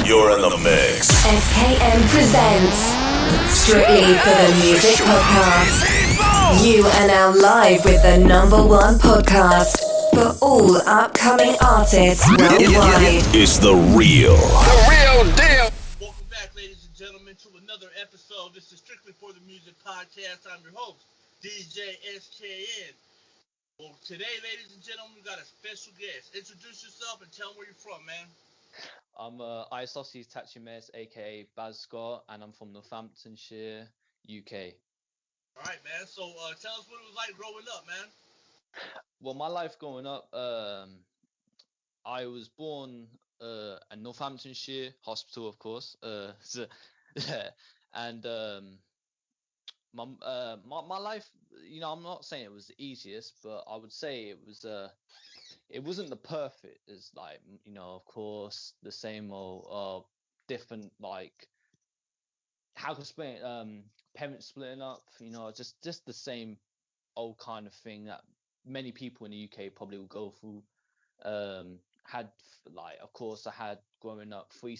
You're in the mix. SKM presents Strictly for the Music Podcast. You are now live with the #1 podcast for all upcoming artists worldwide. It's the real deal. Welcome back, ladies and gentlemen, to another episode. This is Strictly for the Music Podcast. I'm your host, DJ SKN. Well, today, ladies and gentlemen, we got a special guest. Introduce yourself and tell them where you're from, man. I'm Isoscelesitachimarez, aka Baz Scott, and I'm from Northamptonshire, UK. All right, man. So tell us what it was like growing up, man. Well, my life growing up, I was born in Northamptonshire Hospital, of course. And my life, I'm not saying it was the easiest, but I would say it wasn't the perfect. It's like, of course, the same old different, like, how can I explain it? Parents splitting up, just the same old kind of thing that many people in the UK probably will go through. Of course, I had growing up three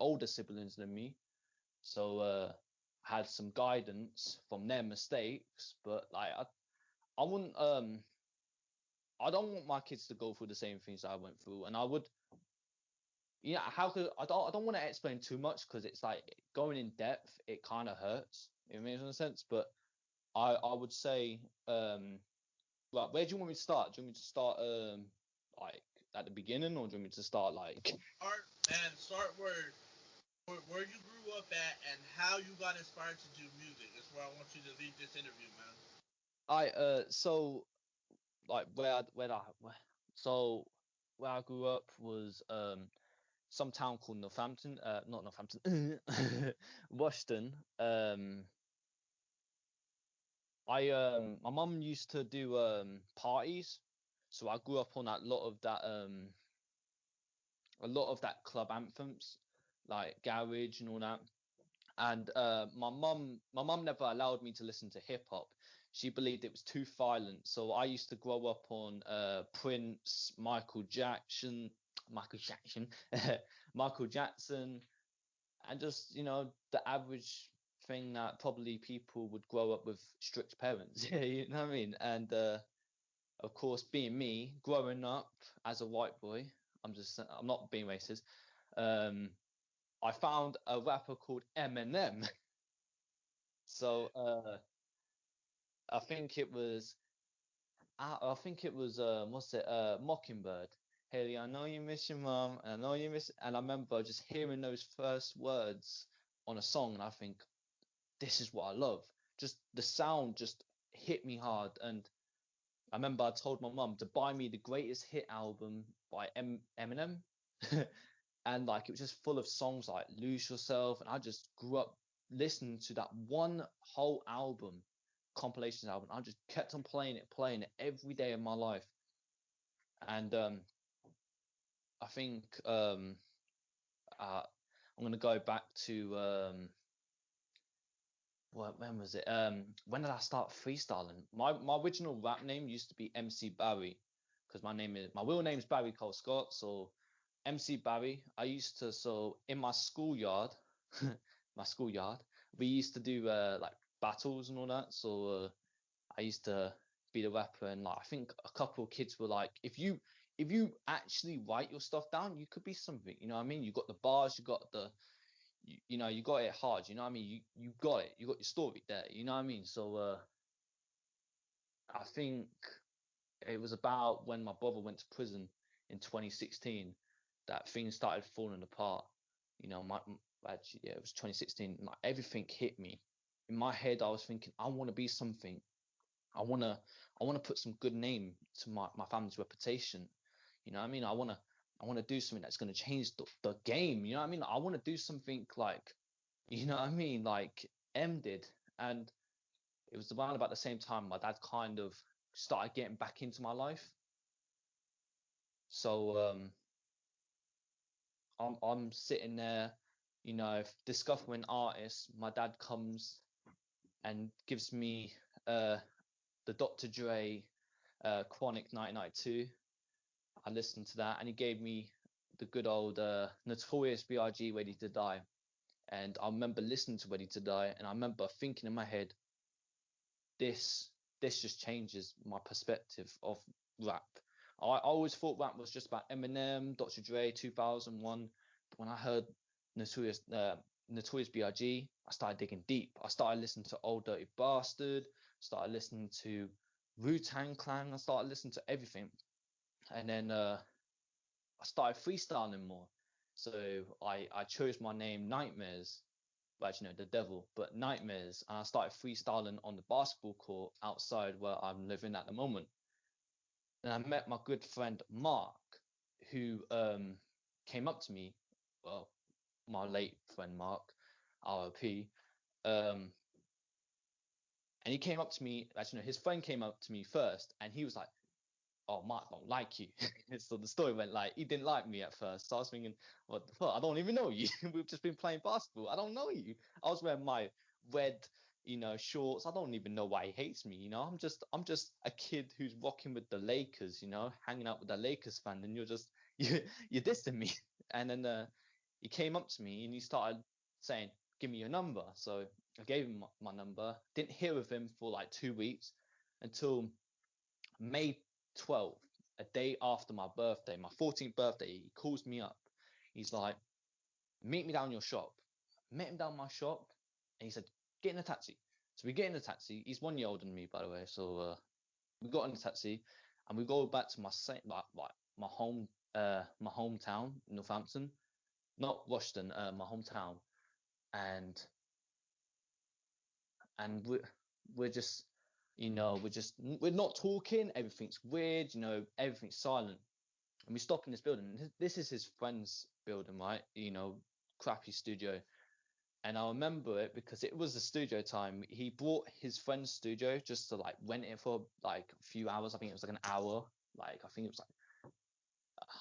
older siblings than me, so had some guidance from their mistakes, but like I wouldn't I don't want my kids to go through the same things I went through, and I would, how could I don't want to explain too much because it's like going in depth, it kind of hurts. It makes no sense, but I would say, where do you want me to start? Do you want me to start like at the beginning, or do you want me to start like? Start where you grew up at and how you got inspired to do music. That's where I want you to lead this interview, man. So like where I grew up was some town called Northampton, not Northampton, Washington. My mum used to do parties, so I grew up on a lot of that club anthems, like garage and all that. And my mum never allowed me to listen to hip hop. She believed it was too violent. So I used to grow up on Prince, Michael Jackson, and just, the average thing that probably people would grow up with strict parents. You know what I mean? And of course, being me, growing up as a white boy, I'm not being racist. I found a rapper called Eminem. So I think it was Mockingbird. Haley, I know you miss your mom, and I know you miss, and I remember just hearing those first words on a song, and I think, this is what I love. Just the sound just hit me hard, and I remember I told my mum to buy me the greatest hit album by Eminem, and like it was just full of songs like Lose Yourself, and I just grew up listening to that one whole album, compilation album. I just kept on playing it every day of my life. And I think I'm gonna go back to when was it? When did I start freestyling? My original rap name used to be MC Barry, because my real name is Barry Cole Scott. So MC Barry. So in my schoolyard, we used to do like battles and all that. So I used to be the rapper, and like I think a couple of kids were like, if you actually write your stuff down, you could be something. You know what I mean? You got the bars, you got you got it hard. You know what I mean? You got it. You got your story there. You know what I mean? So I think it was about when my brother went to prison in 2016 that things started falling apart. Actually, yeah, it was 2016. Like, everything hit me. In my head, I was thinking, I want to be something. I want to put some good name to my family's reputation. You know what I mean? I want to do something that's going to change the game. You know what I mean? I want to do something like, you know what I mean? Like M did. And it was around about the same time my dad kind of started getting back into my life. So I'm sitting there, discovering artists. My dad comes and gives me the Dr. Dre Chronic 1992. I listened to that, and he gave me the good old Notorious B.I.G. Ready to Die. And I remember listening to Ready to Die, and I remember thinking in my head, this just changes my perspective of rap. I always thought rap was just about Eminem, Dr. Dre, 2001. But when I heard Notorious B.I.G., I started digging deep. I started listening to Old Dirty Bastard, started listening to Wu-Tang Clan, I started listening to everything. And then I started freestyling more. So I chose my name Nightmares, well, actually no, the devil, but Nightmares, and I started freestyling on the basketball court outside where I'm living at the moment. And I met my good friend Mark, who came up to me, well, my late friend Mark, RIP, and he came up to me, actually no, his friend came up to me first, and he was like, oh, Mark don't like you. So the story went like, he didn't like me at first. So I was thinking, what the fuck? I don't even know you. We've just been playing basketball. I don't know you. I was wearing my red, shorts. I don't even know why he hates me. I'm just a kid who's rocking with the Lakers, hanging out with the Lakers fan, and you're dissing me. And then he came up to me and he started saying, give me your number. So I gave him my number. Didn't hear of him for like 2 weeks until May 12th, a day after my birthday, my 14th birthday. He calls me up. He's like, meet me down your shop. Met him down my shop, and he said, get in a taxi. So we get in a taxi. He's 1 year older than me, by the way. So we got in a taxi, and we go back to my hometown, Northampton, not Washington, my hometown, and we're just, we're not talking. Everything's weird, everything's silent. And we stop in this building. This is his friend's building, right? Crappy studio. And I remember it because it was the studio time. He brought his friend's studio just to like rent it for like a few hours. I think it was like an hour. Like I think it was like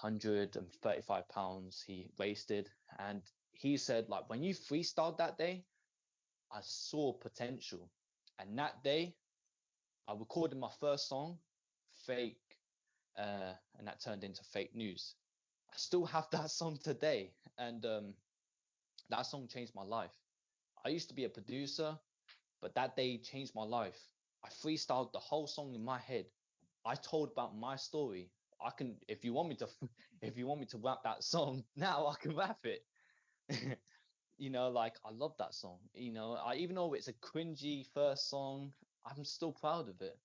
£135 he wasted. And he said, like, when you freestyled that day, I saw potential. And that day, I recorded my first song, Fake, and that turned into Fake News. I still have that song today, and that song changed my life. I used to be a producer, but that day changed my life. I freestyled the whole song in my head. I told about my story. I can, if you want me to rap that song now, I can rap it. Like, I love that song. Even though it's a cringy first song, I'm still proud of it.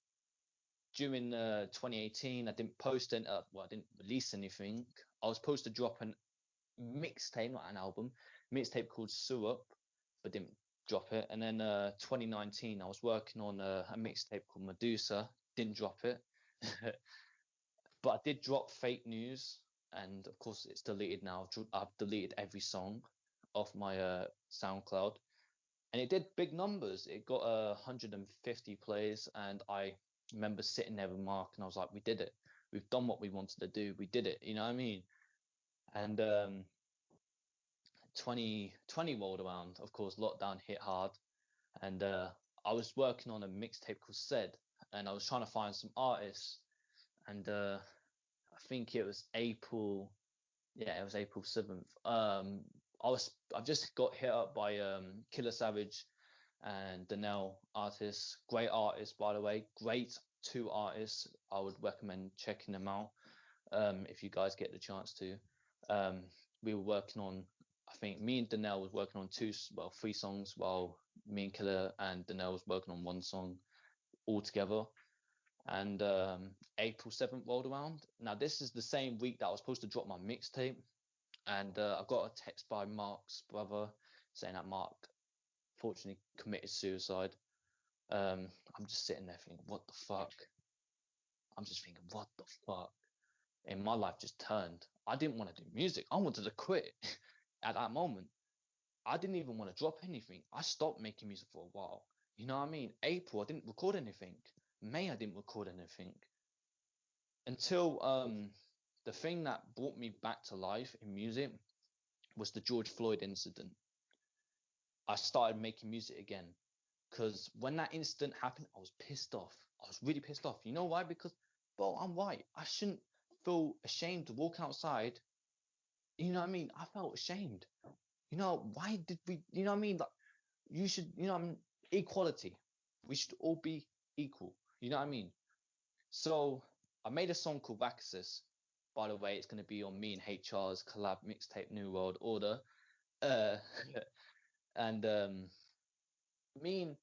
During 2018, I didn't post I didn't release anything. I was supposed to drop a mixtape, not an album, mixtape called Syrup, but didn't drop it. And then 2019, I was working on a mixtape called Medusa, didn't drop it. But I did drop Fake News, and of course it's deleted now. I've deleted every song off my SoundCloud, and it did big numbers. It got 150 plays, and I remember sitting there with Mark, and I was like, we did it. We've done what we wanted to do. We did it. You know what I mean? And 2020 rolled around. Of course, lockdown hit hard, and I was working on a mixtape called Said, and I was trying to find some artists, and I think it was April. Yeah, it was April 7th. I've just got hit up by Killer Savage and Donnell artists. Great artists, by the way. Great 2 artists. I would recommend checking them out if you guys get the chance to. We were working on, I think me and Donnell was working on 3 songs, while me and Killer and Donnell was working on 1 song all together. And April 7th rolled around. Now, this is the same week that I was supposed to drop my mixtape. And I got a text by Mark's brother saying that Mark fortunately committed suicide. I'm just sitting there thinking, what the fuck? I'm just thinking, what the fuck? And my life just turned. I didn't want to do music. I wanted to quit at that moment. I didn't even want to drop anything. I stopped making music for a while. You know what I mean? April, I didn't record anything. May, I didn't record anything. Until the thing that brought me back to life in music was the George Floyd incident. I started making music again, because when that incident happened, I was pissed off. I was really pissed off. You know why? Because, bro, I'm white. I shouldn't feel ashamed to walk outside You know what I mean? I felt ashamed. You know, why did we? You know what I mean? Like, you should. You know what I mean? Equality. We should all be equal. You know what I mean? So I made a song called Rexis. By the way, it's going to be on me and HR's collab mixtape New World Order. Uh, and me and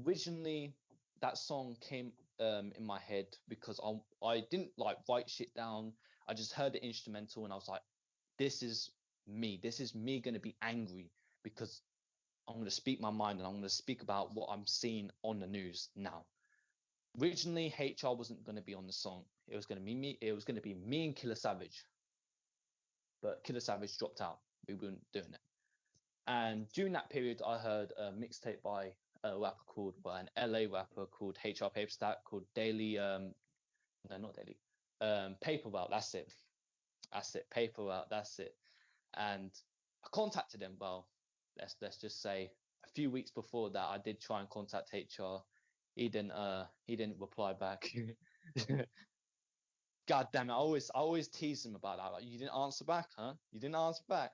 originally that song came in my head because I didn't like write shit down. I just heard the instrumental and I was like, this is me. This is me going to be angry because I'm going to speak my mind and I'm going to speak about what I'm seeing on the news now. Originally, HR wasn't going to be on the song. It was going to be me. It was going to be me and Killer Savage, but Killer Savage dropped out. We weren't doing it. And during that period, I heard a mixtape by a rapper called, well, an LA rapper called HR Paperstack called Daily, no, not Daily, Paper Route. That's it. Paper Route. That's it. And I contacted him. Well, let's just say a few weeks before that, I did try and contact HR. He didn't reply back. God damn it! I always tease him about that. Like, you didn't answer back, huh? You didn't answer back.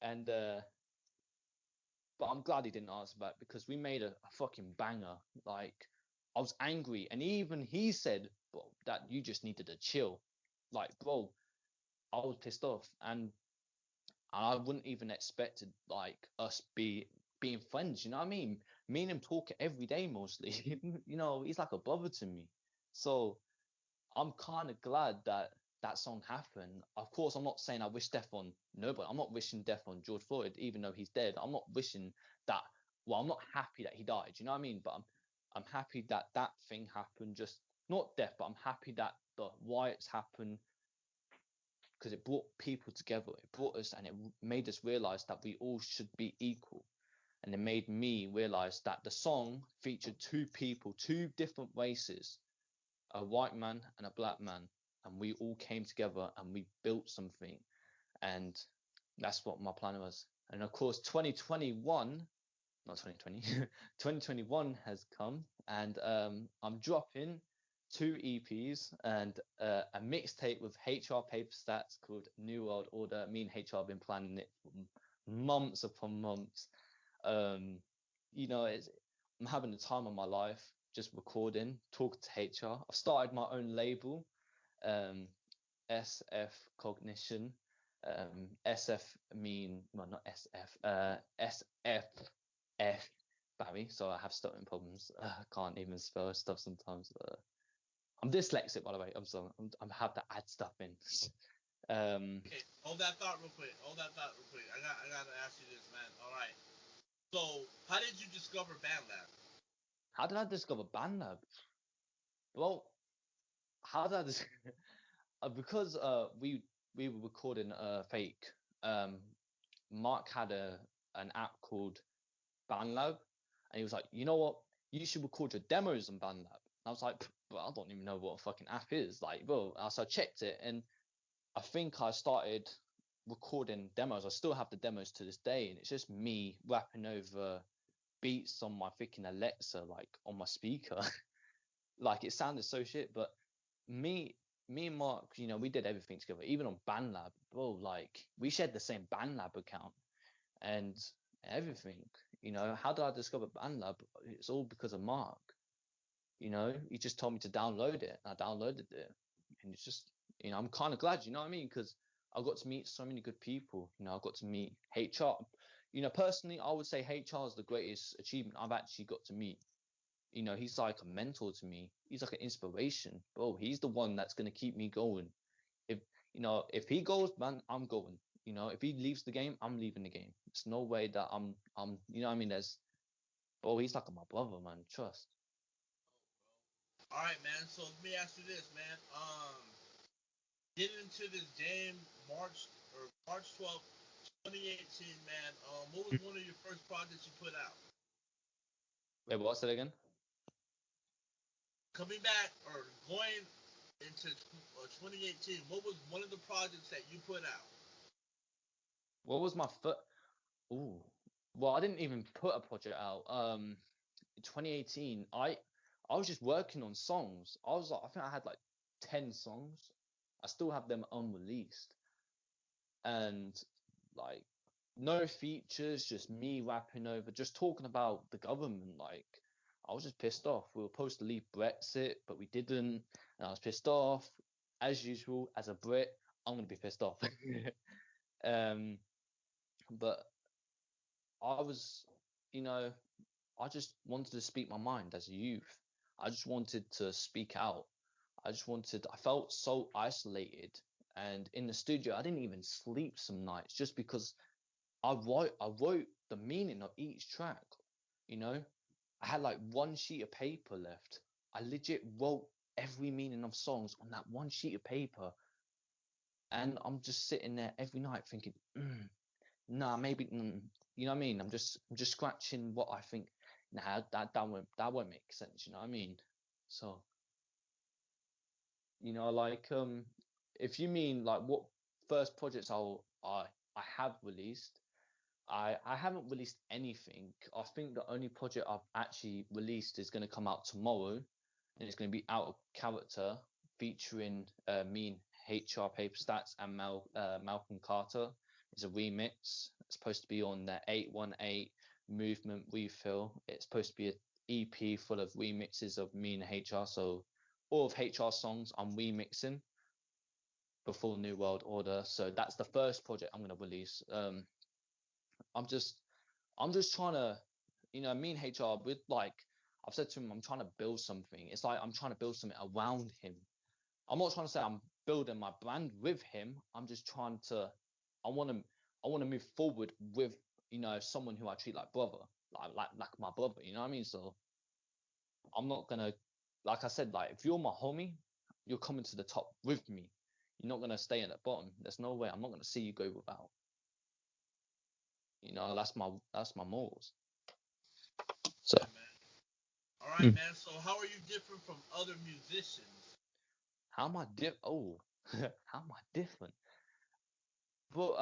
And but I'm glad he didn't answer back because we made a fucking banger. Like, I was angry, and even he said, "Bro, that you just needed to chill." Like, bro, I was pissed off, and I wouldn't even expected like us being friends. You know what I mean? Me and him talk every day mostly. You know, he's like a brother to me. So I'm kind of glad that that song happened. Of course, I'm not saying I wish death on nobody. I'm not wishing death on George Floyd, even though he's dead. I'm not wishing that. Well, I'm not happy that he died. You know what I mean? But I'm happy that that thing happened. Just not death, but I'm happy that the riots happened because it brought people together. It brought us and it made us realize that we all should be equal. And it made me realize that the song featured two people, two different races, a white man and a black man, and we all came together and we built something. And that's what my plan was. And of course, 2021, not 2020, 2021 has come, and I'm dropping two EPs and a mixtape with HR Paperstacks called New World Order. Me and HR have been planning it for months upon months. Um, you know, I'm having the time of my life, just recording, talking to HR. I've started my own label, SF Cognition. SF mean, well, not SF, SFF, Barry. So I have stuttering problems. I can't even spell stuff sometimes. I'm dyslexic, by the way. I'm sorry. I'm have to add stuff in. Okay, hold that thought real quick. I gotta ask you this, man. All right. So, how did you discover BandLab? How did I discover BandLab? Well, how did I discover? Because we were recording fake. Mark had an app called BandLab, and he was like, you know what? You should record your demos on BandLab. And I was like, well, I don't even know what a fucking app is. Like, well, so I checked it, and I think I started recording demos. I still have the demos to this day, and it's just me rapping over beats on my freaking Alexa, like on my speaker. Like, it sounded so shit, but me and Mark, you know, we did everything together, even on BandLab. Bro, like, we shared the same BandLab account and everything. You know, how did I discover BandLab? It's all because of Mark. You know, he just told me to download it, and I downloaded it, and it's just, you know, I'm kind of glad. You know what I mean? Because I got to meet so many good people. You know, I got to meet HR. You know, personally, I would say HR is the greatest achievement I've actually got to meet. You know, he's like a mentor to me. He's like an inspiration, bro. He's the one that's gonna keep me going. If you know, if he goes, man, I'm going. You know, if he leaves the game, I'm leaving the game. It's no way that you know what I mean? Bro, he's like my brother, man. Trust. All right, man. So let me ask you this, man. Getting into this game March 12th, 2018, man. What was one of your first projects you put out? Wait, what's it again? Coming back or going into 2018, what was one of the projects that you put out? What was my foot? Ooh. Well, I didn't even put a project out. In 2018, I was just working on songs. I think I had like 10 songs. I still have them unreleased, and like no features, just me rapping over, just talking about the government. Like I was just pissed off. We were supposed to leave Brexit, but we didn't, and I was pissed off. As usual, as a Brit, I'm gonna be pissed off. um, but I was, you know, I just wanted to speak my mind as a youth. I just wanted to speak out. I felt so isolated. And in the studio, I didn't even sleep some nights just because I wrote the meaning of each track. You know, I had like one sheet of paper left. I legit wrote every meaning of songs on that one sheet of paper. And I'm just sitting there every night thinking, nah, maybe, you know what I mean? I'm just scratching what I think. Nah, that won't make sense. You know what I mean? So, like, if you mean like what first projects I have released, I haven't released anything. I think the only project I've actually released is going to come out tomorrow, and it's going to be Out of Character, featuring me and HR Paperstacks and Malcolm Carter. It's a remix. It's supposed to be on the 818 Movement Refill. It's supposed to be an EP full of remixes of me and HR. So all of HR songs I'm remixing before New World Order. So that's the first project I'm going to release. I'm just trying to, me and HR with like, I've said to him, I'm trying to build something. It's like I'm trying to build something around him. I'm not trying to say I'm building my brand with him. I'm just trying to, I want to move forward with, someone who I treat like brother, like my brother. You know what I mean? So I'm not gonna, like I said, like if you're my homie, you're coming to the top with me. You're not gonna stay at the bottom. There's no way. I'm not gonna see you go without. That's my morals. So. Yeah, man. All right, man. So how are you different from other musicians? How am I Oh, how am I different? But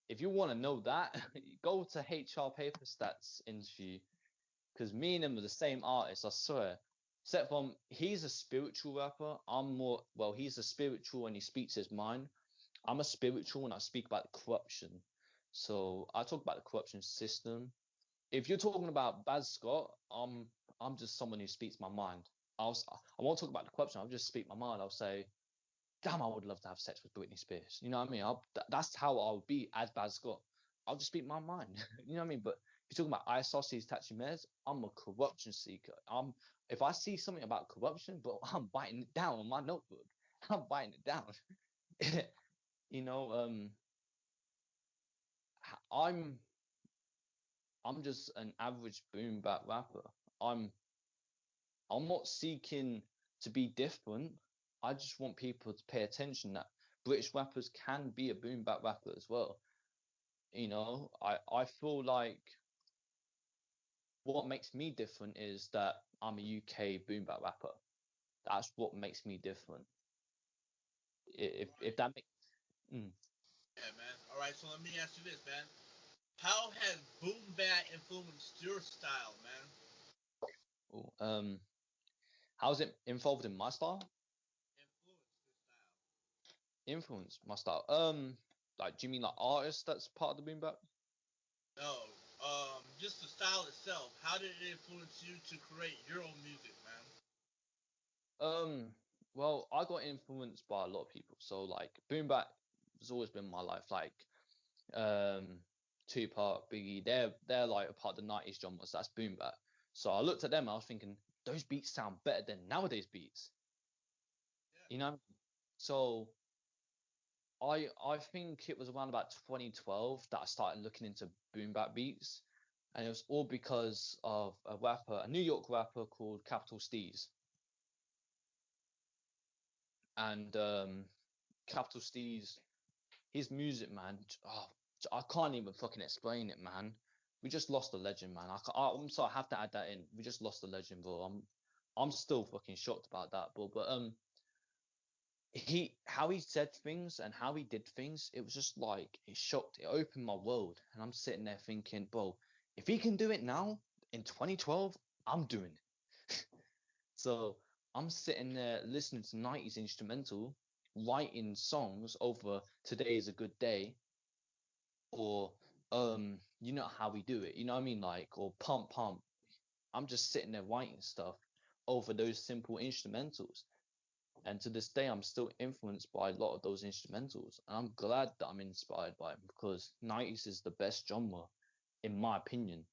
if you want to know that, go to HR Paperstats interview, because me and him are the same artist, I swear. Except from he's a spiritual rapper. I'm more, well, he's a spiritual and he speaks his mind. I'm a spiritual and I speak about the corruption. So I talk about the corruption system. If you're talking about Baz Scott, I'm just someone who speaks my mind. I won't talk about the corruption. I'll just speak my mind. I'll say, damn, I would love to have sex with Britney Spears. You know what I mean? That's how I'll be as Baz Scott. I'll just speak my mind. You know what I mean? But if you're talking about Isoscelesitachimarez, I'm a corruption seeker. If I see something about corruption, but I'm biting it down on my notebook. I'm biting it down. you know, I'm just an average boom bap rapper. I'm I'm not seeking to be different. I just want people to pay attention that British rappers can be a boom bap rapper as well. I feel like what makes me different is that I'm a UK boom bap rapper. That's what makes me different. If that makes mm. Yeah, man. All right. So let me ask you this, man. How has boom bap influenced your style, man? Ooh, how's it involved in my style? Influenced your style. Influence my style. Like, do you mean like artists that's part of the boom bap? No. Just the style itself. How did it influence you to create your own music, man? Um, well, I got influenced by a lot of people. So like boom bap has always been my life. Like um Tupac, Biggie, they're like a part of the 90s genres. That's boom bap. So I looked at them, I was thinking, those beats sound better than nowadays beats. Yeah. You know? So I think it was around about 2012 that I started looking into boom bap beats. And it was all because of a rapper, a New York rapper called Capital Steez. And Capital Steez, his music, man. Oh, I can't even fucking explain it, man. We just lost a legend, man. I'm sorry, I have to add that in. We just lost a legend, bro. I'm still fucking shocked about that, bro. But how he said things and how he did things, it was just like it shocked. It opened my world, and I'm sitting there thinking, bro, if he can do it now in 2012, I'm doing it. So I'm sitting there listening to 90s instrumental, writing songs over "Today is a good day" or "You know how we do it." You know what I mean? Like, or "Pump Pump." I'm just sitting there writing stuff over those simple instrumentals. And to this day, I'm still influenced by a lot of those instrumentals. And I'm glad that I'm inspired by them, because 90s is the best genre, in my opinion.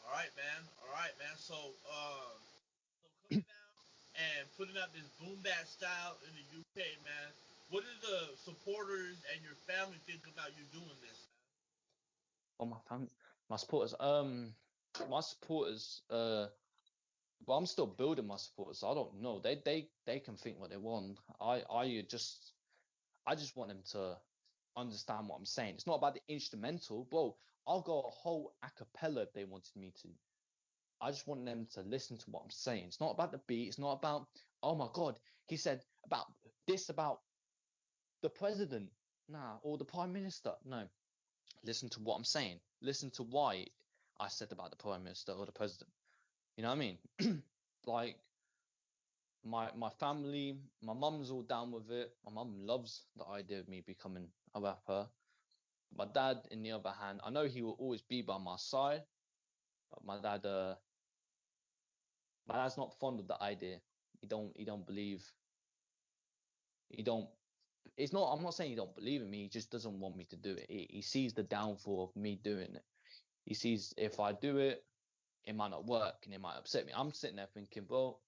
All right, man. All right, man. So coming out and putting out this boom bap style in the UK, man. What do the supporters and your family think about you doing this? Oh, my supporters, my supporters, well, I'm still building my supporters, so I don't know. They can think what they want. I just want them to understand what I'm saying. It's not about the instrumental, bro. I'll go a whole a cappella if they wanted me to. I just want them to listen to what I'm saying. It's not about the beat. It's not about, oh my God, he said about this about the president, nah, or the prime minister. No, listen to what I'm saying. Listen to why I said about the prime minister or the president. You know what I mean? Like, my family, my mum's all down with it. My mum loves the idea of me becoming a rapper. My dad, in the other hand, I know he will always be by my side, but my dad's not fond of the idea. He don't believe. He don't. It's not. I'm not saying he don't believe in me. He just doesn't want me to do it. He sees the downfall of me doing it. He sees if I do it, it might not work and it might upset me. I'm sitting there thinking, well,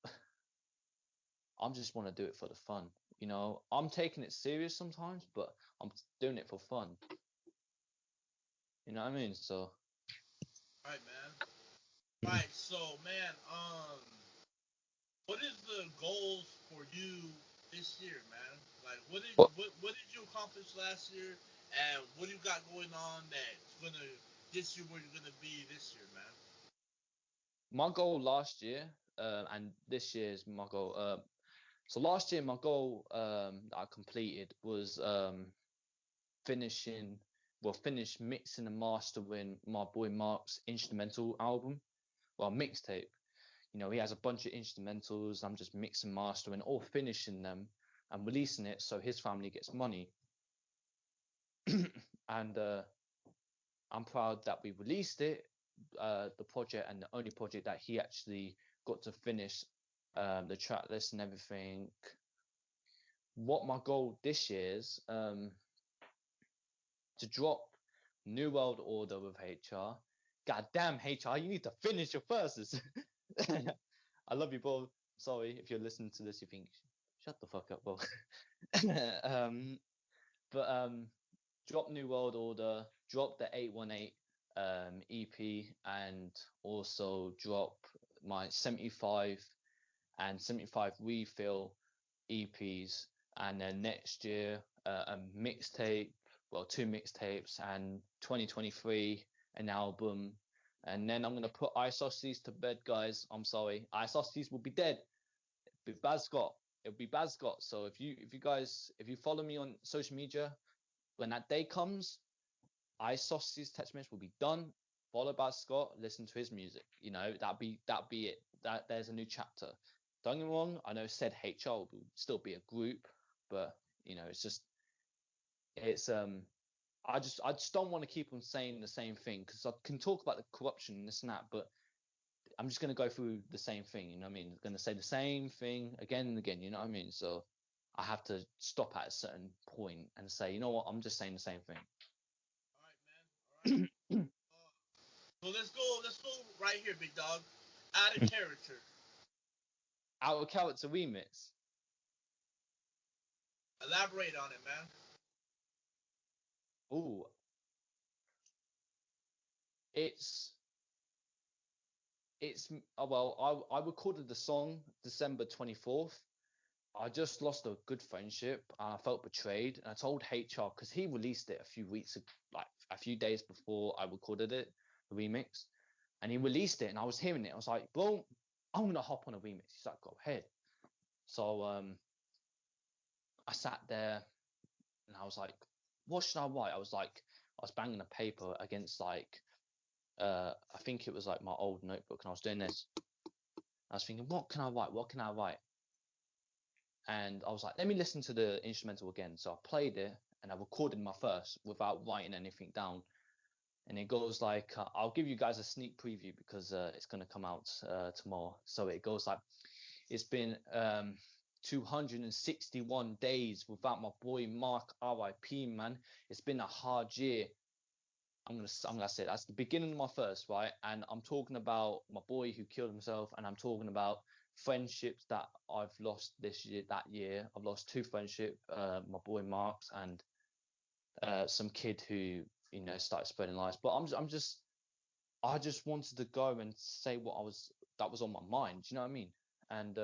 I just want to do it for the fun. You know, I'm taking it serious sometimes, but I'm doing it for fun. You know what I mean? So, All right, man. Right. So, man, what is the goals for you this year, man? Like, but what did you accomplish last year, and what do you got going on that's gonna get you where you're gonna be this year, man? my goal last year, and this year's my goal. So last year, my goal that I completed was finishing, well, finish mixing and mastering my boy Mark's instrumental album, well, mixtape. You know, he has a bunch of instrumentals. I'm just mixing, mastering, or finishing them and releasing it so his family gets money. And I'm proud that we released it, the project, and the only project that he actually got to finish the track list and everything. What my goal this year is to drop New World Order with HR. God damn, HR, you need to finish your verses. I love you, bro. Sorry if you're listening to this, you think, shut the fuck up, bro. um, but drop New World Order, drop the 818 EP, and also drop my 75 and 75 refill EPs, and then next year a mixtape, well, two mixtapes, and 2023 an album, and then I'm gonna put Isoscelesitachimarez to bed, guys. I'm sorry, Isoscelesitachimarez will be dead. It'll be Bazcott. It'll be Bazcott. So if you guys follow me on social media, when that day comes, Isoscelesitachimarez will be done. Followed by Scott, listen to his music. You know, that'd be it. That there's a new chapter. Don't get me wrong. I know said HR will still be a group, but you know, it's I just don't want to keep on saying the same thing, because I can talk about the corruption and this and that, but I'm just gonna go through the same thing. You know what I mean? I'm gonna say the same thing again and again. You know what I mean? So I have to stop at a certain point and say, you know what? I'm just saying the same thing. All right, man. All right. So let's go. Let's go right here, big dog. Out of character. Out of character remix. Elaborate on it, man. Ooh, it's well, I recorded the song December 24th. I just lost a good friendship and I felt betrayed. And I told HR, because he released it a few weeks, like a few days before I recorded it, the remix. And he released it and I was hearing it. I was like, bro, I'm going to hop on a remix. He's like, go ahead. So I sat there and I was like, what should I write? I was banging a paper against like, I think it was like my old notebook, and I was doing this. I was thinking, what can I write? What can I write? and I was like, let me listen to the instrumental again. So I played it and I recorded my verse without writing anything down. And it goes like, I'll give you guys a sneak preview because it's going to come out tomorrow. So it goes like, it's been 261 days without my boy Mark, RIP, man. It's been a hard year. I'm gonna say that's the beginning of my first, right? And I'm talking about my boy who killed himself, and I'm talking about friendships that I've lost that year. I've lost 2 friendships, my boy Mark's and some kid who, you know, started spreading lies. But I just wanted to go and say that was on my mind. Do you know what I mean? And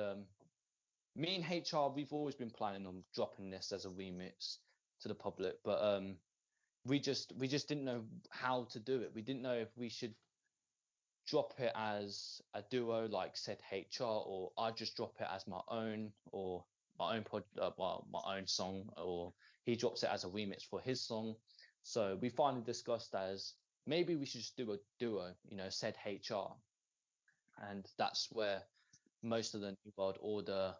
me and HR, we've always been planning on dropping this as a remix to the public, but we just didn't know how to do it. We didn't know if we should drop it as a duo, like said HR, or I just drop it as my own, or my own my own song, or he drops it as a remix for his song. So we finally discussed as maybe we should just do a duo, you know, said HR, and that's where most of the New World Order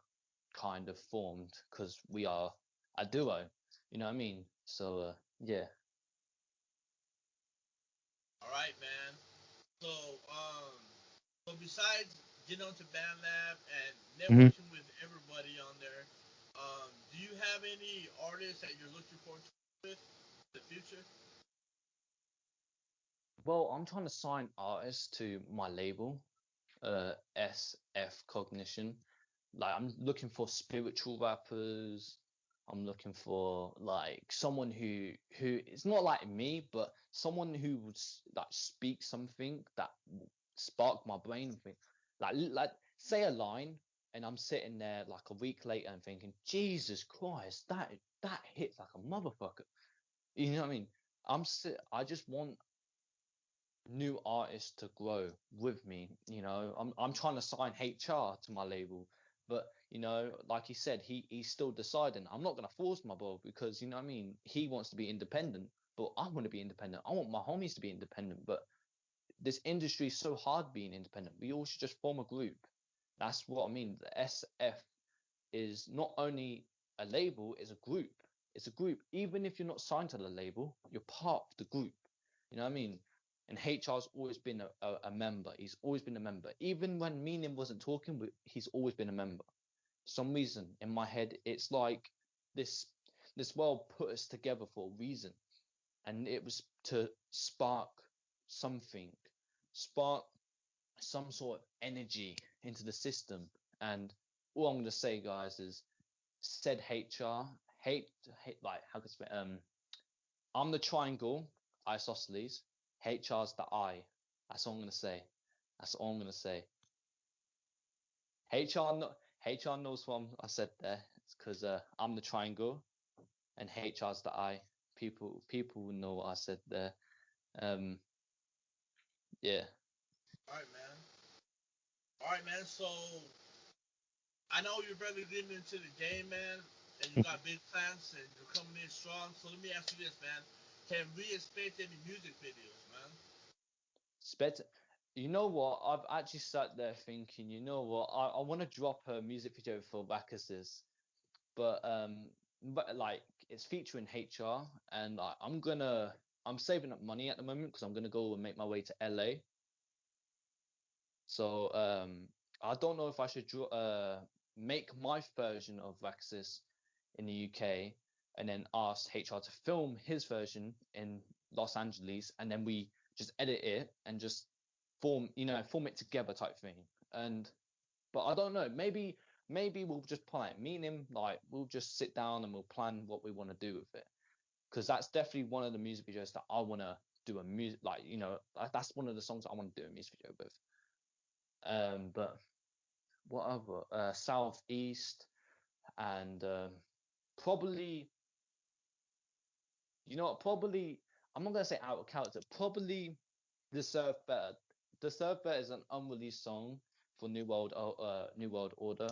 kind of formed, because we are a duo, you know what I mean? So yeah. All right, man. So, so besides getting onto BandLab and networking with everybody on there, do you have any artists that you're looking forward to with in the future? Well, I'm trying to sign artists to my label, SF Cognition. Like, I'm looking for spiritual rappers. I'm looking for like someone who it's not like me, but someone who would like speak something that will spark my brain and think, like say a line, and I'm sitting there like a week later and thinking, Jesus Christ, that hits like a motherfucker. You know what I mean? I just want new artists to grow with me. You know, I'm trying to sign HR to my label, but you know, like he said, he's still deciding. I'm not gonna force my bro because you know what I mean. He wants to be independent, but I want to be independent. I want my homies to be independent, but this industry is so hard being independent. We all should just form a group. That's what I mean. The SF is not only a label, it's a group. It's a group. Even if you're not signed to the label, you're part of the group. You know what I mean? And HR's always been a member. He's always been a member. Even when Meaning wasn't talking, he's always been a member. For some reason in my head, it's like this this world put us together for a reason. And it was to something, spark some sort of energy into the system. And all I'm gonna say, guys, is said HR, like how could I say, I'm the triangle, isosceles, HR's the I. That's all I'm gonna say. That's all I'm gonna say. HR knows what I said there. It's because I'm the triangle and HR's the I. People know what I said there. Um, yeah. All right, man. All right, man. So I know you're barely getting into the game, man, and you got big plans and you're coming in strong. So let me ask you this, man: can we expect any music videos, man? Sped. You know what? I've actually sat there thinking, you know what? I want to drop a music video for Rexis, but like it's featuring HR, and I'm saving up money at the moment because I'm gonna go and make my way to LA. So I don't know if I should make my version of Rexis in the UK and then ask HR to film his version in Los Angeles, and then we just edit it and just form it together type thing. And but I don't know, maybe we'll just plan it. Me and him, like we'll just sit down and we'll plan what we want to do with it. Because that's definitely one of the music videos that I want to do a music, like, you know, that's one of the songs I want to do a music video with. But what other? Southeast and probably, you know what, probably, I'm not gonna say out of character, probably Deserve Better. Deserve Better is an unreleased song for New World Order,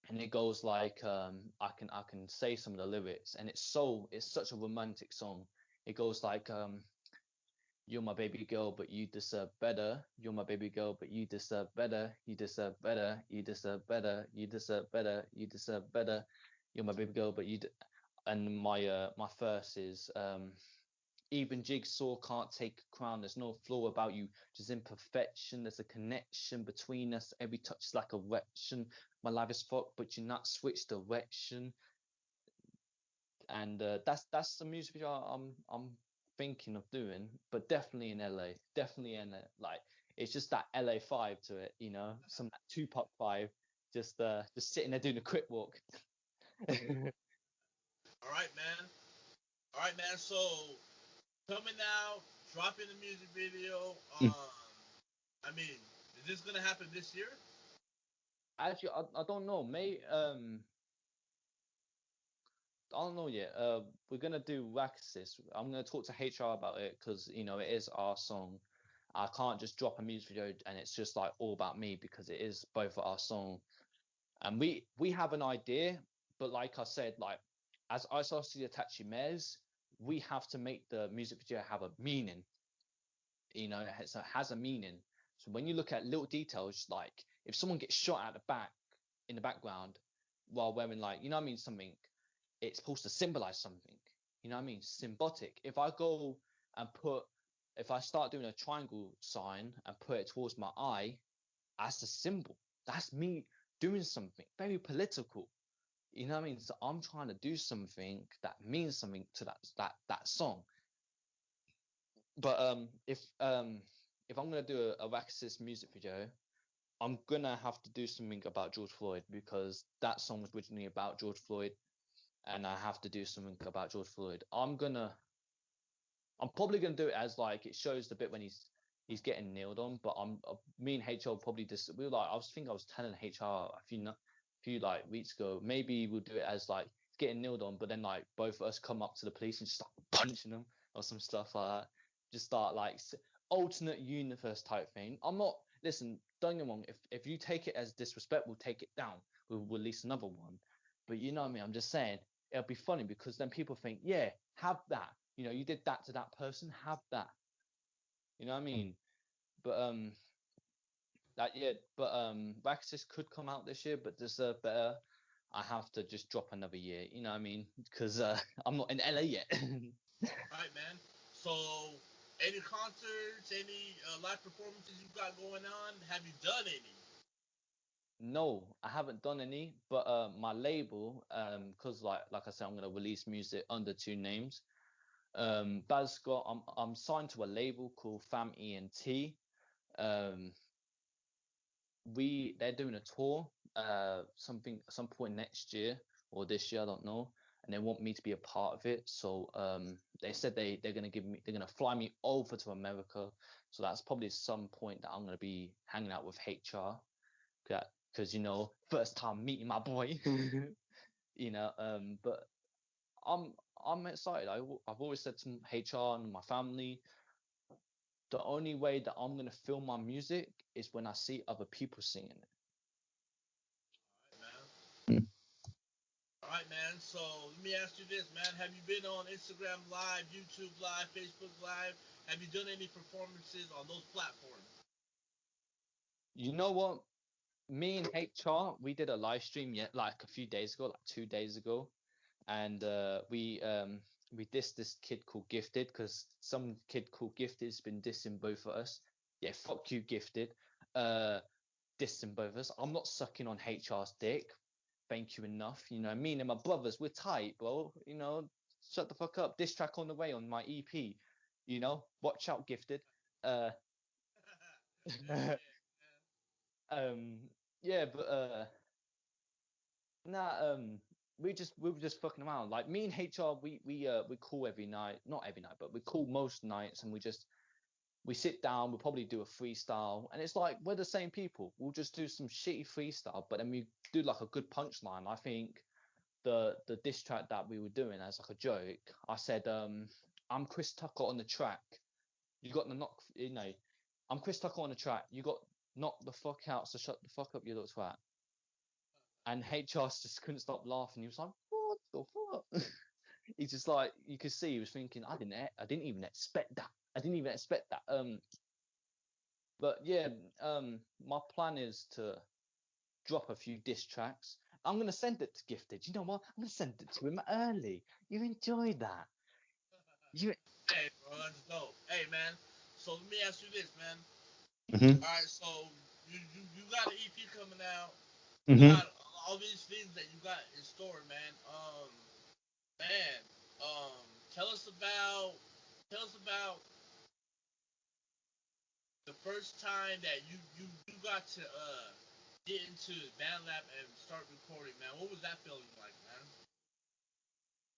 and it goes like I can say some of the lyrics, and it's such a romantic song. It goes like You're my baby girl, but you deserve better. You're my baby girl, but you deserve better. You deserve better. You deserve better. You deserve better. You deserve better. You're my baby girl, but and my first is even jigsaw can't take a crown. There's no flaw about you, just imperfection. There's a connection between us. Every touch is like a erection. My life is fucked, but you're not switched direction. And that's the music video I'm thinking of doing, but definitely in LA, definitely in it. Like it's just that LA vibe to it, you know, some Tupac vibe, just sitting there doing a quick walk. All right, man. All right, man. So coming out, dropping the music video. I mean, is this gonna happen this year? Actually, I don't know. I don't know yet. We're gonna do Rexis. I'm gonna talk to HR about it because you know it is our song. I can't just drop a music video and it's just like all about me because it is both our song. And we have an idea, but like I said, like as Isoscelesitachimarez, we have to make the music video have a meaning. You know, it has a meaning. So when you look at little details, like if someone gets shot at the back in the background while wearing like, you know what I mean, something, it's supposed to symbolize something. You know what I mean? Symbiotic. If I start doing a triangle sign and put it towards my eye, that's a symbol. That's me doing something very political. You know what I mean? So I'm trying to do something that means something to that song. But if I'm gonna do a Rexis music video, I'm gonna have to do something about George Floyd because that song was originally about George Floyd, and I have to do something about George Floyd. I'm probably gonna do it as like it shows the bit when he's getting nailed on, but me and HR probably just I was telling HR a few like weeks ago, maybe we'll do it as like he's getting nailed on, but then like both of us come up to the police and just start punching them or some stuff like that. Just start like alternate universe type thing. Listen, don't get me wrong, if you take it as disrespect, we'll take it down. We'll release another one. But you know what I mean? I'm just saying it'll be funny because then people think, yeah, have that. You know, you did that to that person, have that. You know what I mean? But Rexis could come out this year, but deserve better. I have to just drop another year. You know what I mean? Because I'm not in LA yet. All right, man. So, any concerts, any live performances you've got going on? Have you done any? No, I haven't done any, but my label, because like I said, I'm gonna release music under two names. Baz Scott, I'm signed to a label called Fam ENT. Um, they're doing a tour, some point next year or this year, I don't know, and they want me to be a part of it. So they said they're gonna fly me over to America. So that's probably some point that I'm gonna be hanging out with HR, because you know, first time meeting my boy, you know. But I'm excited. I've always said to HR and my family, the only way that I'm gonna feel my music is when I see other people singing it. All right, man. All right, man. So let me ask you this, man. Have you been on Instagram Live, YouTube Live, Facebook Live? Have you done any performances on those platforms? You know what? Me and HR, we did a live stream like a few days ago, like 2 days ago, and we dissed this kid called Gifted because some kid called Gifted's been dissing both of us. Yeah, fuck you, Gifted. Dissing both of us. I'm not sucking on HR's dick. Thank you enough. You know, me and my brothers, we're tight, bro. You know, shut the fuck up. Diss track on the way on my EP. You know, watch out, Gifted. Uh, Yeah, um, yeah, but nah, we were just fucking around. Like me and HR, we call every night, not every night, but we call most nights, and we sit down. We'll probably do a freestyle, and it's like we're the same people. We'll just do some shitty freestyle, but then we do like a good punchline. I think the diss track that we were doing as like a joke, I said, I'm Chris Tucker on the track. You got the knock, you know, I'm Chris Tucker on the track. You got knocked the fuck out, so shut the fuck up, you little twat. And HR just couldn't stop laughing. He was like, "What the fuck?" He's just like, you could see he was thinking, I didn't even expect that. I didn't even expect that. But yeah, my plan is to drop a few diss tracks. I'm gonna send it to Gifted. You know what? I'm gonna send it to him early. You enjoy that. You. Hey, bro, let's go. Hey, man. So let me ask you this, man. Mhm. All right, so you got an EP coming out. You Mhm. got all these things that you got in store, man. Man, um, tell us about tell us about the first time that you got to get into BandLab and start recording, man. What was that feeling like, man?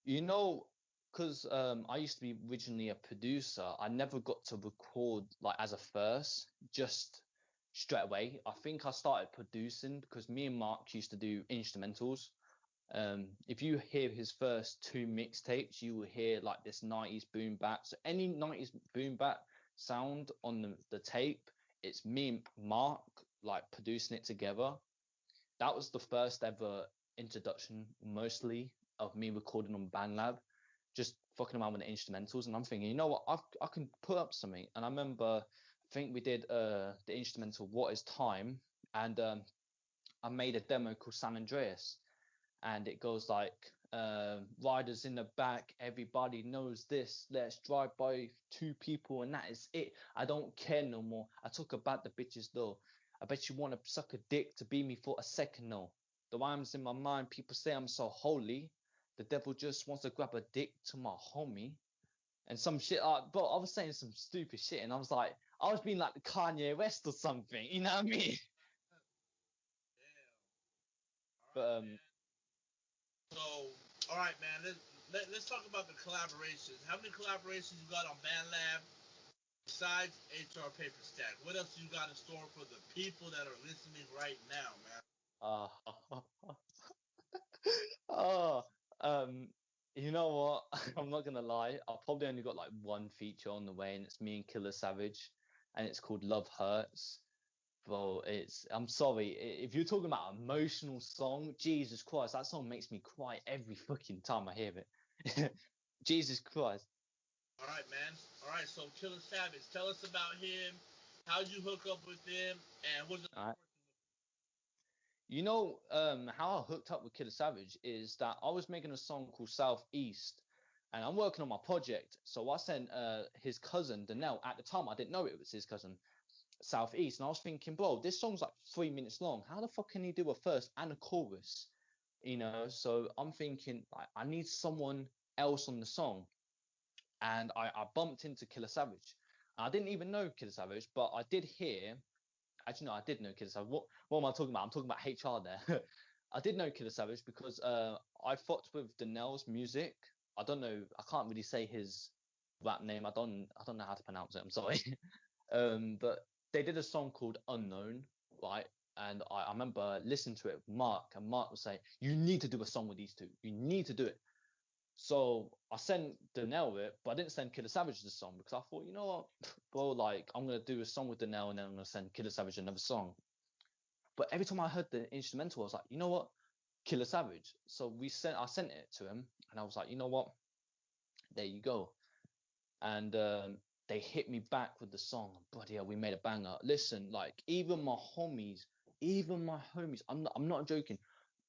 You know, because I used to be originally a producer, I never got to record like as a first, just straight away. I think I started producing because me and Mark used to do instrumentals. If you hear his first two mixtapes, you will hear like this 90s boom bap. So any 90s boom bap sound on the tape, it's me and Mark like producing it together. That was the first ever introduction, mostly, of me recording on BandLab, just fucking around with the instrumentals. And I'm thinking, you know what, I can put up something. And I remember, I think we did the instrumental "What Is Time," and I made a demo called San Andreas, and it goes like, riders in the back, everybody knows this, let's drive by two people and that is it, I don't care no more, I talk about the bitches though, I bet you want to suck a dick to be me for a second, no, the rhymes in my mind, people say I'm so holy, the devil just wants to grab a dick to my homie, and some shit like, but I was saying some stupid shit, and I was like, I was being like the Kanye West or something, you know what I mean? All But right, man. So, all right, man. Let's talk about the collaborations. How many collaborations you got on BandLab besides HR Paperstack? What else you got in store for the people that are listening right now, man? uh Oh, um, you know what? I'm not gonna lie. I probably only got like one feature on the way, and it's me and Killer Savage, and it's called Love Hurts. Bro, I'm sorry. If you're talking about emotional song, Jesus Christ, that song makes me cry every fucking time I hear it. Jesus Christ. All right, man. All right, so Killer Savage, tell us about him. How'd you hook up with him, and was it All like right. working with You know, how I hooked up with Killer Savage is that I was making a song called Southeast, and I'm working on my project. So I sent his cousin Danelle. At the time, I didn't know it was his cousin, Southeast, and I was thinking, bro, this song's like 3 minutes long. How the fuck can he do a first and a chorus? You know, so I'm thinking like I need someone else on the song, and I bumped into Killer Savage. I didn't even know Killer Savage, but I did hear. Actually, no, I did know Killer Savage. What am I talking about? I'm talking about HR there. I did know Killer Savage because I fucked with Danelle's music. I don't know. I can't really say his rap name. I don't know how to pronounce it. I'm sorry. But they did a song called Unknown, right? And I remember listening to it with Mark, and Mark was saying, "You need to do a song with these two. You need to do it." So I sent Danelle it, but I didn't send Killer Savage the song because I thought, you know what, bro, like I'm gonna do a song with Danelle and then I'm gonna send Killer Savage another song. But every time I heard the instrumental, I was like, you know what, Killer Savage. So I sent it to him, and I was like, you know what, there you go. And they hit me back with the song. Bloody hell, we made a banger. Listen, like even my homies, I'm not joking.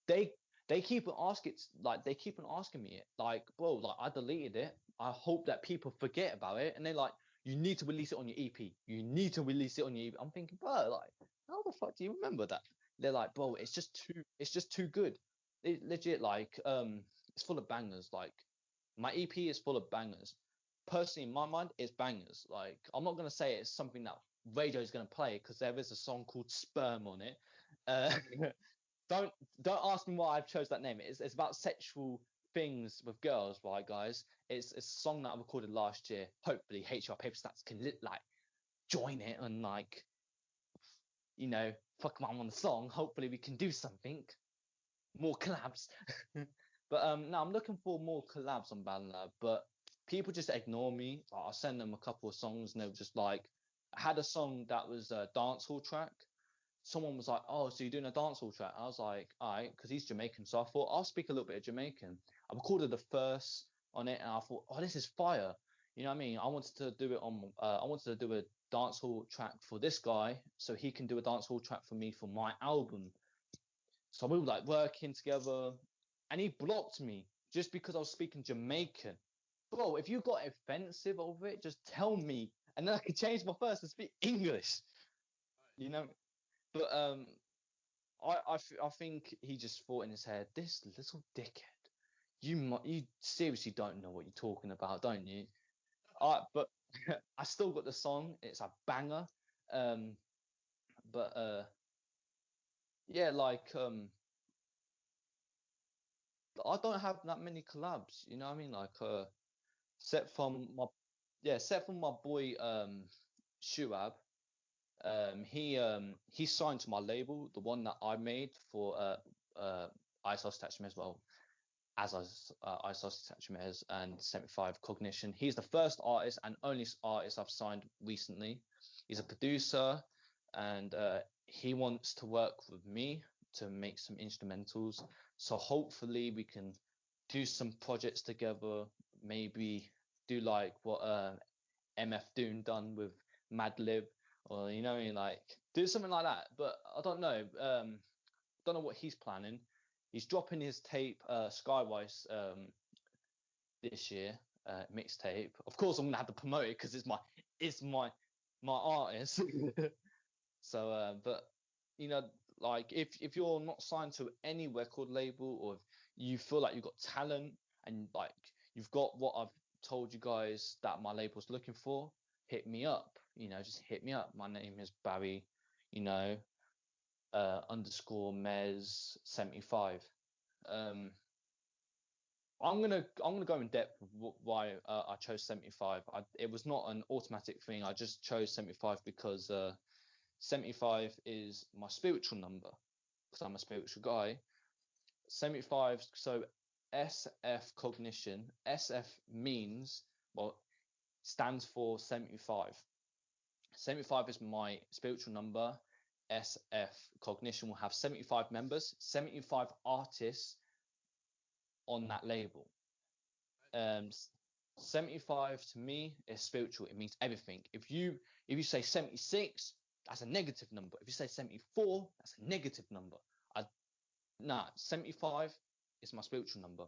They they keep on asking, like they keep on asking me it, like, bro, like I deleted it. I hope that people forget about it, and they're like, you need to release it on your EP. You need to release it on your EP. I'm thinking, bro, like, how the fuck do you remember that? They're like, bro, it's just too good. It legit, like, it's full of bangers. Like, my EP is full of bangers. Personally, in my mind, it's bangers. Like, I'm not gonna say it's something that radio is gonna play because there is a song called Sperm on it. Uh, don't don't ask me why I've chose that name. It's about sexual things with girls, right, guys? It's a song that I recorded last year. Hopefully, HR Paperstacks can like join it and like fuck around on the song. Hopefully, we can do something more collabs. But no, I'm looking for more collabs on BandLab. But people just ignore me. Like, I send them a couple of songs and they were just like, I had a song that was a dancehall track. Someone was like, "Oh, so you're doing a dancehall track?" I was like, "All right," because he's Jamaican, so I thought I'll speak a little bit of Jamaican. I recorded the first on it, and I thought, "Oh, this is fire." You know what I mean? I wanted to do it on. I wanted to do a dancehall track for this guy, so he can do a dancehall track for me for my album. So we were like working together, and he blocked me just because I was speaking Jamaican. Bro, if you got offensive over it, just tell me, and then I could change my first and speak English. You know, but I think he just thought in his head, this little dickhead, you seriously don't know what you're talking about, don't you? But I still got the song. It's a banger. Um, but yeah, like I don't have that many collabs. You know what I mean? Like except from my except from my boy Shuab. He signed to my label, the one that I made for Isoscelesitachimarez, well, as Isoscelesitachimarez and 75 Cognition. He's the first artist and only artist I've signed recently. He's a producer, and he wants to work with me to make some instrumentals. So hopefully we can do some projects together. Maybe do like what MF Doom done with Madlib, or you know, like do something like that. But I don't know. Don't know what he's planning. He's dropping his tape Skywise this year, mixtape. Of course, I'm gonna have to promote it because it's my artist. So, but you know, like if you're not signed to any record label, or if you feel like you've got talent and like you've got what I've told you guys that my label's looking for, hit me up. You know, just hit me up. My name is Barry. You know, underscore Mez 75. I'm gonna go in depth with why I chose 75. It was not an automatic thing. I just chose 75 because 75 is my spiritual number, because I'm a spiritual guy. 75, so SF Cognition. SF means, well, stands for 75. 75 is my spiritual number. SF Cognition will have 75 members, 75 artists on that label. 75 to me is spiritual. It means everything. If you say 76, that's a negative number. If you say 74, that's a negative number. 75 is my spiritual number,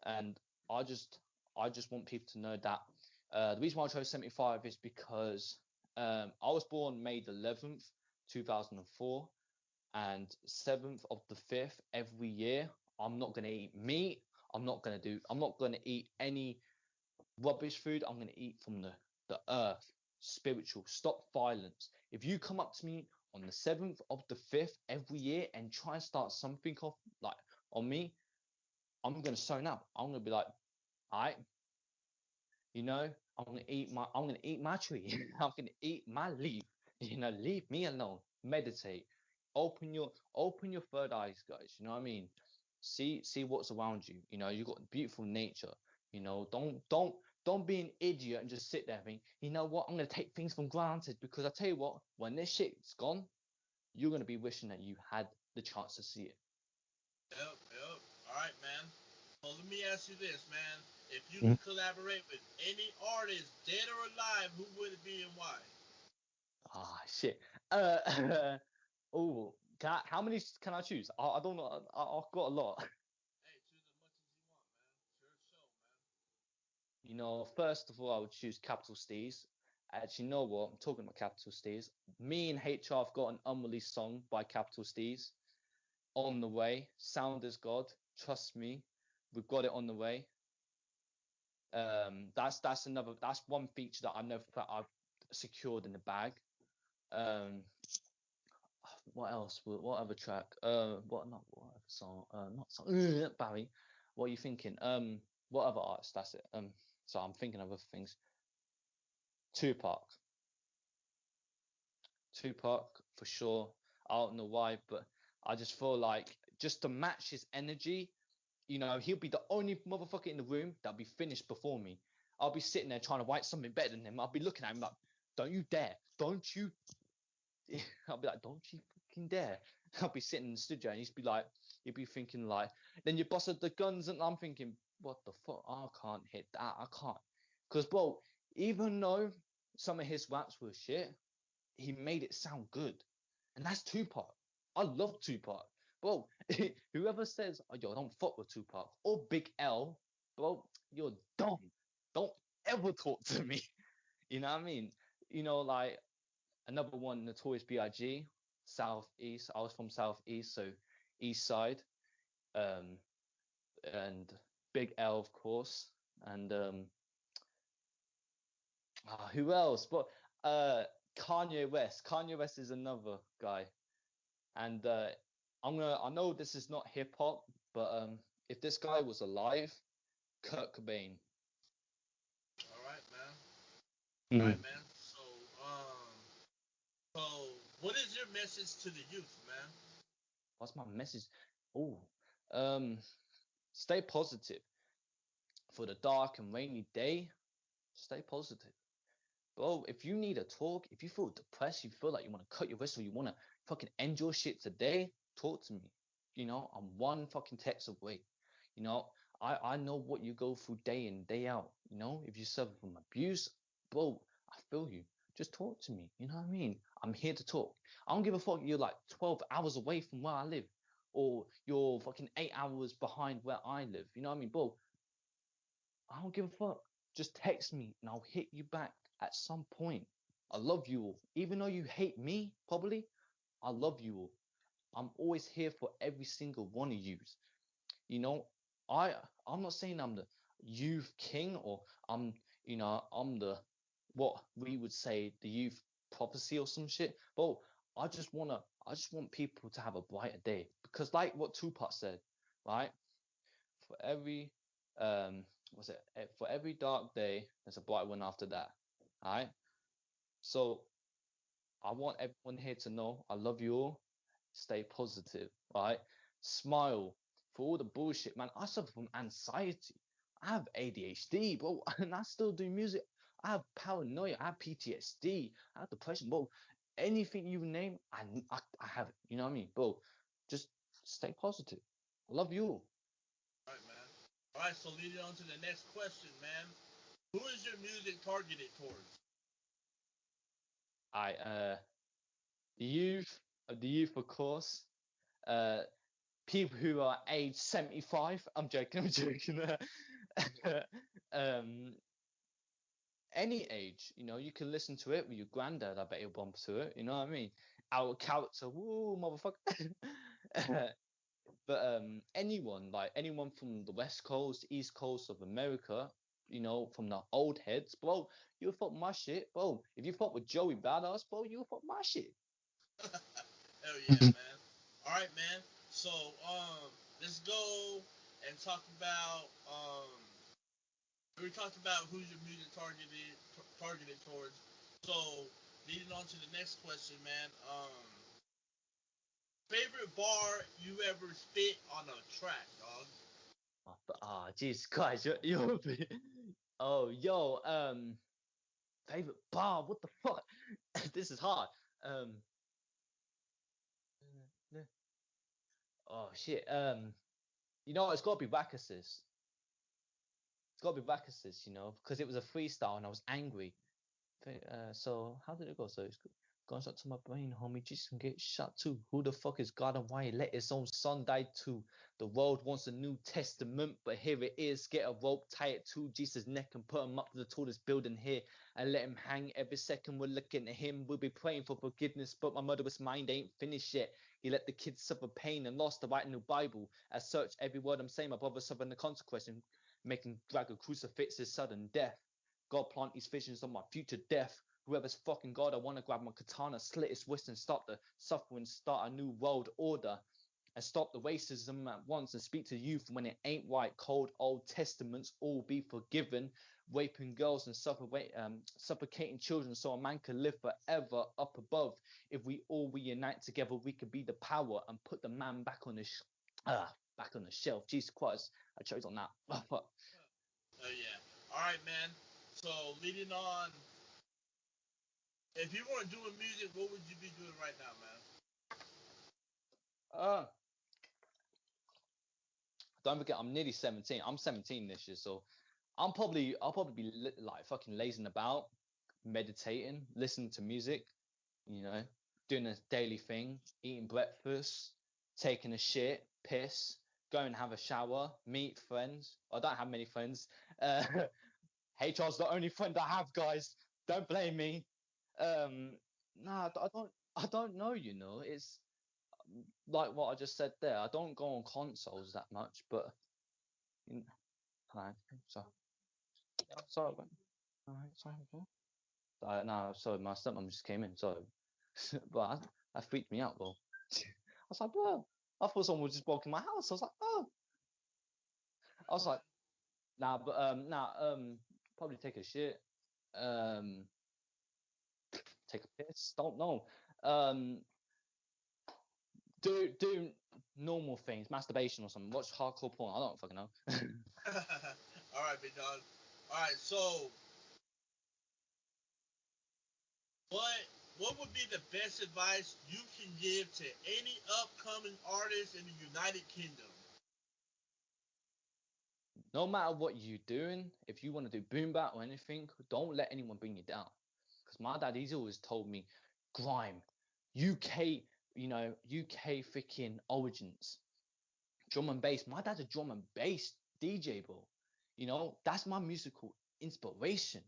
and I just want people to know that the reason why I chose 75 is because I was born May the 11th, 2004, and 7th of the 5th every year. I'm not gonna eat meat. I'm not gonna eat any rubbish food. I'm gonna eat from the earth, spiritual. Stop violence. If you come up to me on the 7th of the 5th every year and try and start something off like on me, I'm gonna zone up. I'm gonna be like, all right, you know, I'm gonna eat my tree. I'm gonna eat my leaf. You know, leave me alone. Meditate. Open your third eyes, guys. You know what I mean? See what's around you. You know, you got beautiful nature. You know, don't be an idiot and just sit there and think, you know what, I'm gonna take things for granted, because I tell you what, when this shit's gone, you're gonna be wishing that you had the chance to see it. Yep. All right, man. Well, let me ask you this, man. If you could collaborate with any artist, dead or alive, who would it be and why? Ah, shit. Oh, how many can I choose? I don't know. I've got a lot. Hey, choose as much as you want, man. It's your show, man. You know, first of all, I would choose Capital Steez. Actually, you know what? I'm talking about Capital Steez. Me and HR have got an unreleased song by Capital Steez on the way. Sound is God. Trust me, we've got it on the way. That's one feature that I've secured in the bag. What else? What other track? What other song? Not song. Barry, what are you thinking? What other artist? That's it. So I'm thinking of other things. Tupac for sure. I don't know why, but I just feel like just to match his energy, you know, he'll be the only motherfucker in the room that'll be finished before me. I'll be sitting there trying to write something better than him. I'll be looking at him like, don't you dare. Don't you. I'll be like, don't you fucking dare. I'll be sitting in the studio and he'd be thinking like, then you busted the guns, and I'm thinking, what the fuck? I can't hit that. I Because, bro, even though some of his raps were shit, he made it sound good. And that's Tupac. I love Tupac. Bro, whoever says, oh, yo, don't fuck with Tupac or Big L, bro, you're dumb. Don't ever talk to me. You know what I mean? You know, like another one, Notorious B.I.G., Southeast. I was from Southeast, so East Side. And Big L, of course. And who else? But Kanye West. Kanye West is another guy. And I know this is not hip hop, but if this guy was alive, Kurt Cobain. All right, man. Mm. All right, man. So what is your message to the youth, man? What's my message? Oh, stay positive. For the dark and rainy day, stay positive. Bro, if you need a talk, if you feel depressed, you feel like you want to cut your wrist or you want to fucking end your shit today, talk to me. You know, I'm one fucking text away. You know, I know what you go through day in, day out. You know, if you suffer from abuse, bro, I feel you. Just talk to me. You know what I mean? I'm here to talk. I don't give a fuck you're like 12 hours away from where I live or you're fucking 8 hours behind where I live. You know what I mean, bro? I don't give a fuck. Just text me and I'll hit you back at some point. I love you all. Even though you hate me, probably, I love you all. I'm always here for every single one of yous. You know, I'm not saying I'm the youth king or I'm the what we would say the youth prophecy or some shit. But I just want people to have a brighter day. Because like what Tupac said, right? For every for every dark day, there's a bright one after that. All right. So I want everyone here to know I love you all. Stay positive. Right. Smile for all the bullshit, man. I suffer from anxiety. I have ADHD, bro, and I still do music. I have paranoia. I have PTSD. I have depression, bro. Anything you name, I have it. You know what I mean, bro? Just stay positive. I love you all. All right, man. All right, so leading on to the next question, man. Who is your music targeted towards? The youth, of course. People who are age 75. I'm joking. Any age, you know, you can listen to it with your granddad. I bet he'll bump to it. You know what I mean? Our character, woo, motherfucker. But anyone from the West Coast, East Coast of America, you know, from the old heads, bro, you fuck my shit, bro. If you fuck with Joey Badass, bro, you fuck my shit. Hell yeah, man. All right, man. So let's go and talk about we talked about who's your music targeted towards. So leading on to the next question, man. Favorite bar you ever spit on a track, dog? Jesus Christ, you're oh, yo, favorite bar, what the fuck? This is hard. Oh shit. You know, it's got to be Rexis. It's got to be Rexis, you know, because it was a freestyle and I was angry. So how did it go? So it's gone shot to my brain, homie. Jesus can get shot too. Who the fuck is God and why he let his own son die too? The world wants a New Testament, but here it is. Get a rope, tie it to Jesus' neck and put him up to the tallest building here and let him hang. Every second we're looking at him. We'll be praying for forgiveness, but my murderous mind ain't finished yet. He let the kids suffer pain and lost the right new Bible. As such, every word I'm saying, my brother suffering the consequence and making drag a crucifix his sudden death. God plant these visions on my future death. Whoever's fucking God, I want to grab my katana, slit his wrist and stop the suffering, start a new world order and stop the racism at once and speak to youth when it ain't right. Cold Old Testaments all be forgiven. Raping girls and suffocating children so a man can live forever up above. If we all reunite together, we could be the power and put the man back on the shelf. Jesus Christ, I chose on that. Oh, fuck. Oh yeah. All right, man. So leading on, if you weren't doing music, what would you be doing right now, man? Don't forget, I'm nearly 17. I'm 17 this year, so I'll probably be like fucking lazing about, meditating, listening to music, you know, doing a daily thing, eating breakfast, taking a shit, piss, go and have a shower, meet friends. I don't have many friends. HR's the only friend I have, guys. Don't blame me. Nah, I don't know. You know, it's like what I just said there. I don't go on consoles that much, but you know, alright, so sorry, alright, sorry, okay. No, sorry, my stepmom just came in, so but that freaked me out, bro. I was like, bro, I thought someone was just walking my house. I was like, oh, I was like, nah, but probably take a shit, um, take a piss. Don't know, um, do normal things, masturbation or something. Watch hardcore porn. I don't fucking know. All right, big dog. All right, so what what would be the best advice you can give to any upcoming artist in the United Kingdom? No matter what you're doing, if you want to do boom bap or anything, don't let anyone bring you down. Because my dad, he's always told me, grime, UK, UK freaking origins, drum and bass. My dad's a drum and bass DJ, bro. You know, that's my musical inspiration.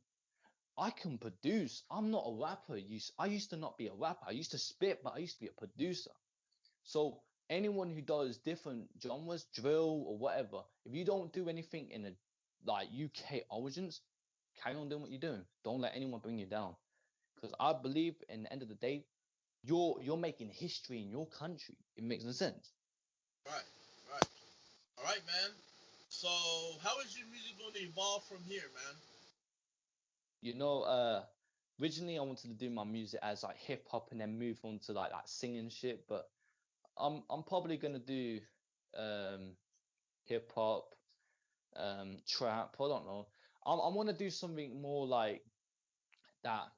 I can produce. I'm not a rapper. I used to not be a rapper. I used to spit, but I used to be a producer. So anyone who does different genres, drill or whatever, if you don't do anything in a like UK origins, carry on doing what you're doing. Don't let anyone bring you down. Because I believe in the end of the day, you're making history in your country. It makes no sense. Right, right. All right, man. So how is your music going to evolve from here, man? You know, originally I wanted to do my music as like hip hop and then move on to like singing shit, but I'm probably gonna do um hip hop, trap. I don't know. I want to do something more like that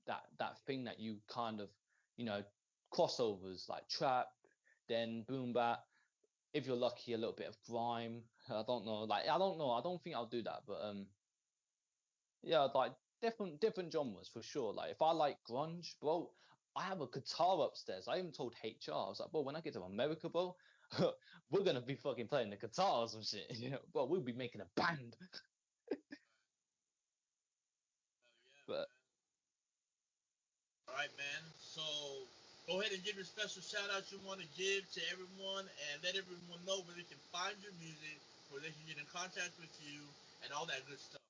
that thing that you kind of you know crossovers like trap, then boom bap. If you're lucky, a little bit of grime. I don't know. Like I don't know. I don't think I'll do that, but yeah, like different genres for sure. Like if I like grunge, bro, I have a guitar upstairs. I even told HR, I was like, bro, when I get to America, bro, we're gonna be fucking playing the guitar or some shit. You know, bro, we'll be making a band. But All right, man. So go ahead and give your special shout out you want to give to everyone and let everyone know where they can find your music, where they can get in contact with you, and all that good stuff,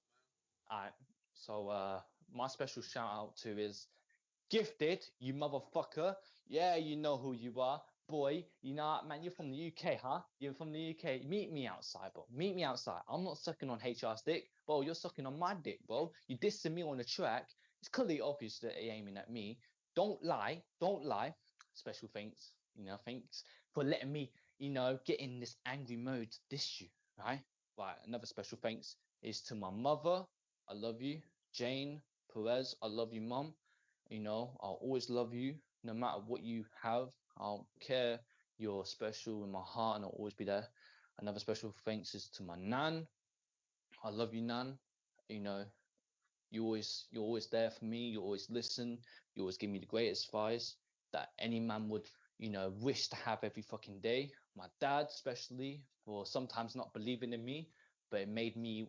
alright, so my special shout out to is Gifted, you motherfucker. Yeah, you know who you are. Boy, you know what, man, you're from the UK, huh? You're from the UK. Meet me outside, bro. Meet me outside. I'm not sucking on HR's dick. Bro, you're sucking on my dick, bro. You dissing me on the track. It's clearly obvious that you're aiming at me. Don't lie. Don't lie. Special thanks. Thanks for letting me, get in this angry mode to diss you, right? Right, another special thanks is to my mother. I love you. Jane Perez, I love you, mum. I'll always love you no matter what you have. I'll care. You're special in my heart and I'll always be there. Another special thanks is to my nan. I love you, nan. You know, you're always there for me. You always listen. You always give me the greatest advice that any man would, wish to have every fucking day. My dad, especially, for sometimes not believing in me, but it made me,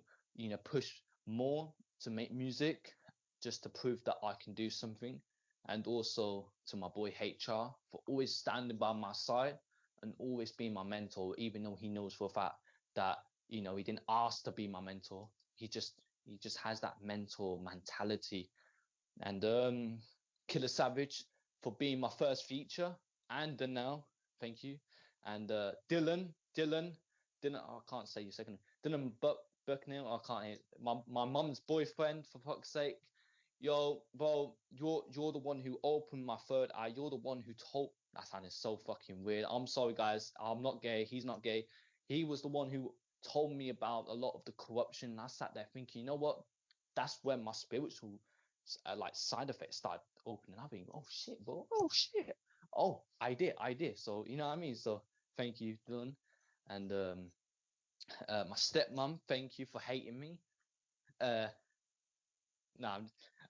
push more to make music just to prove that I can do something. And also to my boy HR for always standing by my side and always being my mentor, even though he knows for a fact that, he didn't ask to be my mentor. He just has that mentor mentality. And Killer Savage for being my first feature and the now, thank you. And Dylan, I can't say your second. Dylan Bucknell, I can't hear. My mum's boyfriend, for fuck's sake. Yo, bro, you're the one who opened my third eye. You're the one who told. That sounded so fucking weird. I'm sorry, guys. I'm not gay. He's not gay. He was the one who told me about a lot of the corruption. I sat there thinking, you know what? That's when my spiritual like side effects started opening up. Being, oh shit, bro. Oh shit. Oh, I did. So you know what I mean. So thank you, Dylan, and my stepmom. Thank you for hating me. No,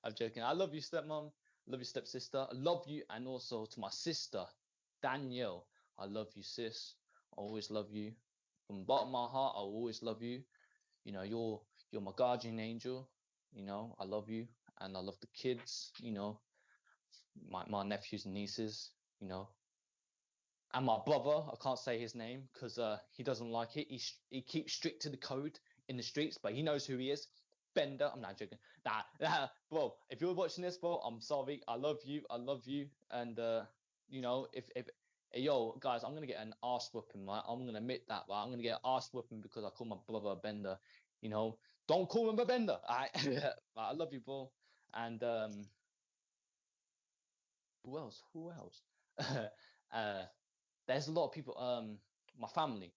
I'm joking. I love you, stepmom. I love you, stepsister. I love you, and also to my sister, Danielle. I love you, sis. I always love you. From the bottom of my heart, I'll always love you. You know, you're my guardian angel. You know, I love you, and I love the kids. You know, my nephews and nieces. You know, and my brother. I can't say his name because he doesn't like it. He keeps strict to the code in the streets, but he knows who he is. Bender. I'm not joking. Nah, bro. If you're watching this, bro, I'm sorry. I love you. And you know, if hey, yo, guys, I'm gonna get an arse whooping, right? I'm gonna admit that, right? I'm gonna get an arse whooping because I call my brother a Bender. You know, don't call him a Bender. Alright? I love you, bro. And who else? There's a lot of people. My family.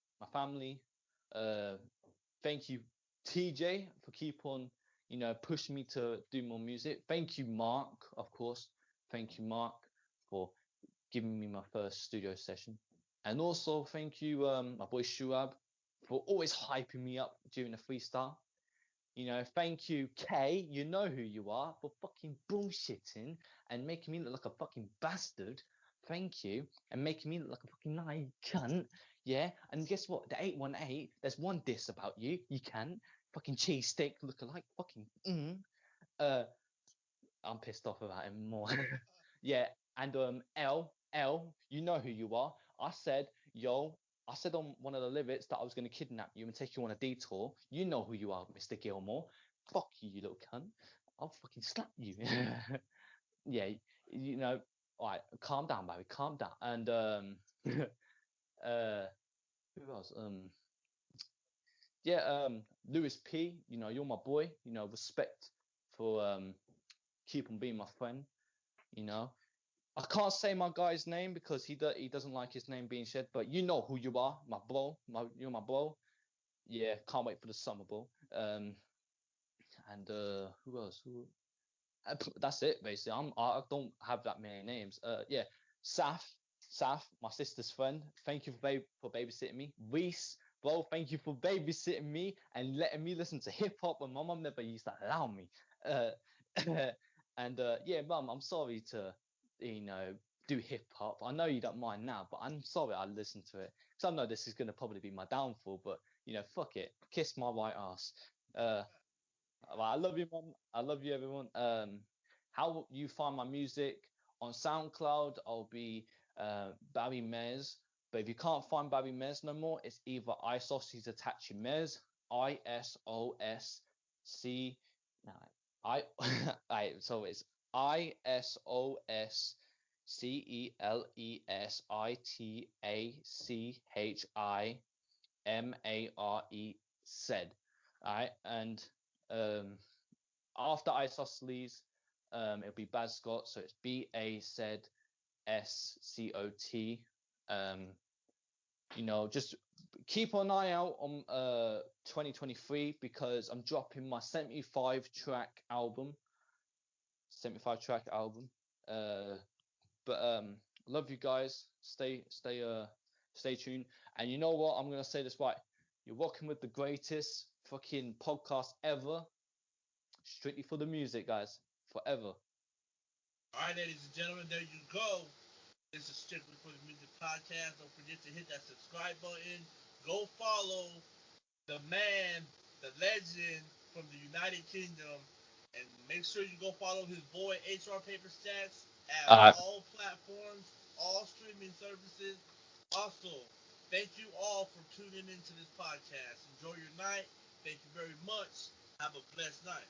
Thank you, TJ, for keep on, you know, pushing me to do more music. Thank you, Mark, of course. Thank you, Mark, for giving me my first studio session. And also thank you, my boy Shuab, for always hyping me up during the freestyle. You know, thank you, Kay, you know who you are, for fucking bullshitting and making me look like a fucking bastard. Thank you. And making me look like a fucking naive cunt. Yeah. And guess what? The 818, there's one diss about you. You can't. Fucking cheese steak lookalike. Fucking I'm pissed off about him more. Yeah. And L, you know who you are. I said on one of the lyrics that I was going to kidnap you and take you on a detour. You know who you are, Mr. Gilmore. Fuck you, you little cunt. I'll fucking slap you. Yeah, you know. All right, calm down, Barry. Calm down. And who else? Yeah, Lewis P. You know, you're my boy. You know, respect for keep on being my friend. You know, I can't say my guy's name because he doesn't like his name being said, but you know who you are, my bro. You're my bro. Yeah, can't wait for the summer, bro. And who else? That's it basically. I don't have that many names. Yeah, Saf, my sister's friend. Thank you for babysitting me. Reese, bro, thank you for babysitting me and letting me listen to hip hop when my mum never used to allow me. And yeah, mum, I'm sorry to, you know, do hip hop. I know you don't mind now, but I'm sorry I listened to it because I know this is gonna probably be my downfall. But you know, fuck it, kiss my white ass. I love you, mum. I love you, everyone. How you find my music on SoundCloud? I'll be Barry Mez. But if you can't find Barry Mez no more, it's either Isoscelesitachimarez, ISOSC. No, so it's ISOSCELESITACHIMAREZ. All right, and after Isosceles, it'll be Baz Scott, so it's BAZSCOT. You know, just keep an eye out on 2023 because I'm dropping my 75 track album. But love you guys. Stay tuned. And you know what? I'm gonna say this right. You're rocking with the greatest fucking podcast ever. Strictly for the music, guys. Forever. All right, ladies and gentlemen, there you go. This is Strictly for the Music Podcast. Don't forget to hit that subscribe button. Go follow the man, the legend from the United Kingdom. And make sure you go follow his boy, HR Paperstacks, at all platforms, all streaming services. Also, thank you all for tuning into this podcast. Enjoy your night. Thank you very much. Have a blessed night.